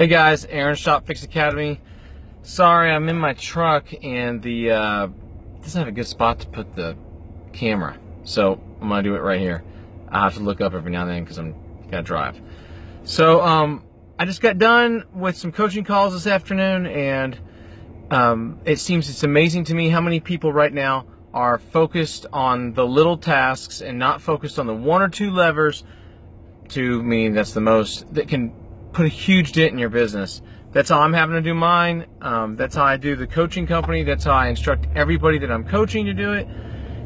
Hey guys, Aaron, Shop Fix Academy. Sorry, I'm in my truck and the doesn't have a good spot to put the camera, so I'm gonna do it right here. I have to look up every now and then because I'm gotta drive. So I just got done with some coaching calls this afternoon, and it seems it's amazing to me how many people right now are focused on the little tasks and not focused on the one or two levers, to me that's the most, that can put a huge dent in your business. That's how I'm having to do mine. That's how I do the coaching company. That's how I instruct everybody that I'm coaching to do it.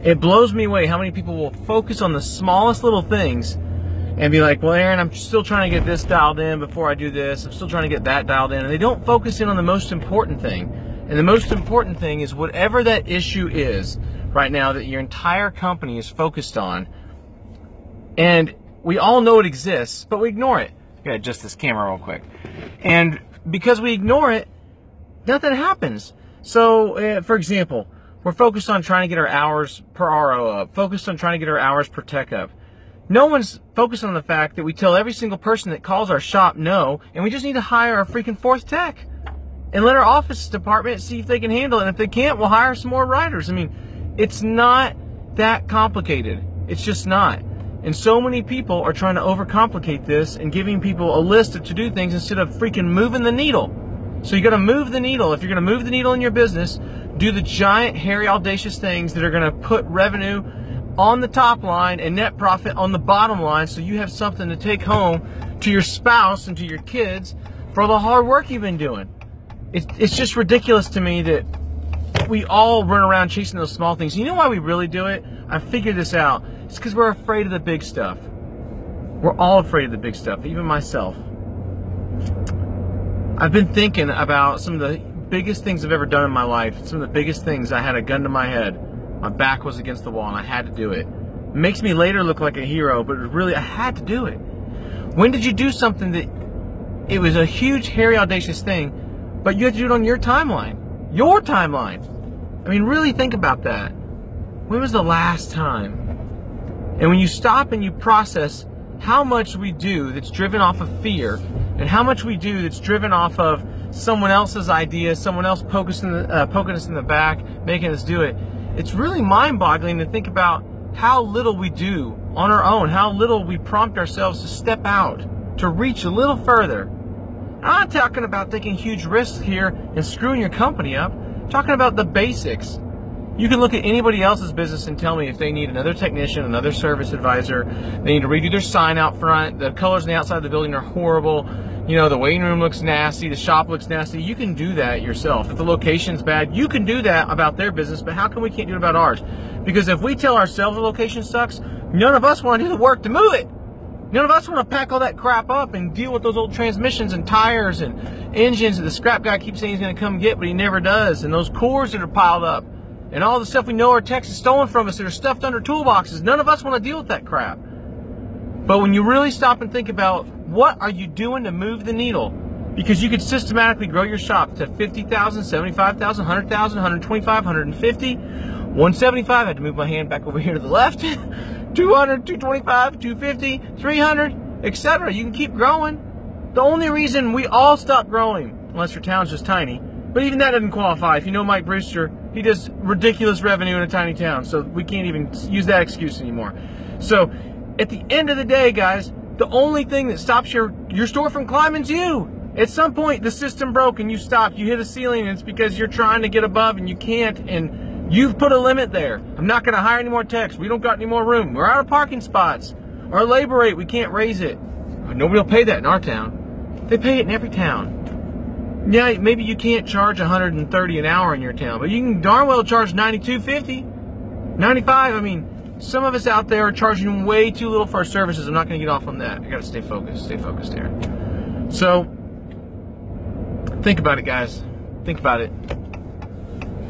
It blows me away how many people will focus on the smallest little things and be like, well, Aaron, I'm still trying to get this dialed in before I do this. I'm still trying to get that dialed in. And they don't focus in on the most important thing. And the most important thing is whatever that issue is right now that your entire company is focused on. And we all know it exists, but we ignore it. I'm gonna adjust this camera real quick. And because we ignore it, nothing happens. So, for example, we're focused on trying to get our hours per RO up, focused on trying to get our hours per tech up. No one's focused on the fact that we tell every single person that calls our shop no, and we just need to hire our freaking fourth tech. And let our office department see if they can handle it. And if they can't, we'll hire some more writers. I mean, it's not that complicated. It's just not. And so many people are trying to overcomplicate this and giving people a list of to-do things instead of freaking moving the needle. So you got to move the needle. If you're going to move the needle in your business, do the giant, hairy, audacious things that are going to put revenue on the top line and net profit on the bottom line, so you have something to take home to your spouse and to your kids for all the hard work you've been doing. It's just ridiculous to me that we all run around chasing those small things. You know why we really do it? I figured this out. It's because we're afraid of the big stuff. We're all afraid of the big stuff, even myself. I've been thinking about some of the biggest things I've ever done in my life. Some of the biggest things, I had a gun to my head. My back was against the wall and I had to do it. It makes me later look like a hero, but really I had to do it. When did you do something that it was a huge, hairy, audacious thing, but you had to do it on your timeline? Your timeline. I mean, really think about that. When was the last time? And when you stop and you process how much we do that's driven off of fear, and how much we do that's driven off of someone else's idea, someone else poking us in the back, making us do it, it's really mind-boggling to think about how little we do on our own, how little we prompt ourselves to step out, to reach a little further. I'm not talking about taking huge risks here and screwing your company up. I'm talking about the basics. You can look at anybody else's business and tell me if they need another technician, another service advisor, they need to redo their sign out front, the colors on the outside of the building are horrible, you know, the waiting room looks nasty, the shop looks nasty. You can do that yourself. If the location's bad, you can do that about their business, but how come we can't do it about ours? Because if we tell ourselves the location sucks, none of us want to do the work to move it. None of us want to pack all that crap up and deal with those old transmissions and tires and engines that the scrap guy keeps saying he's going to come get, but he never does, and those cores that are piled up. And all the stuff we know our techs is stolen from us that are stuffed under toolboxes. None of us want to deal with that crap. But when you really stop and think about what are you doing to move the needle, because you could systematically grow your shop to 50,000, 75,000, 100,000, 125, 150, 175. I had to move my hand back over here to the left. 200, 225, 250, 300, etc. You can keep growing. The only reason we all stop growing, unless your town's just tiny, but even that doesn't qualify. If you know Mike Brewster, he does ridiculous revenue in a tiny town, so we can't even use that excuse anymore. So at the end of the day, guys, the only thing that stops your store from climbing is you. At some point, the system broke and you stopped. You hit a ceiling, and it's because you're trying to get above and you can't, and you've put a limit there. I'm not going to hire any more techs. We don't got any more room. We're out of parking spots. Our labor rate, we can't raise it. Nobody will pay that in our town. They pay it in every town. Yeah, maybe you can't charge $130 an hour in your town, but you can darn well charge $92.50, $95. I mean, some of us out there are charging way too little for our services. I'm not going to get off on that. I got to stay focused there. So, think about it, guys. Think about it.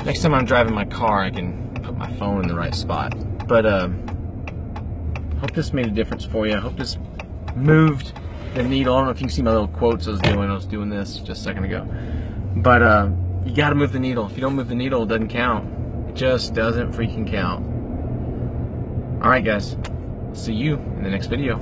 Next time I'm driving my car, I can put my phone in the right spot. But hope this made a difference for you. I hope this moved the needle. I don't know if you can see my little quotes I was doing this just a second ago. But you got to move the needle. If you don't move the needle, it doesn't count. It just doesn't freaking count. Alright guys, see you in the next video.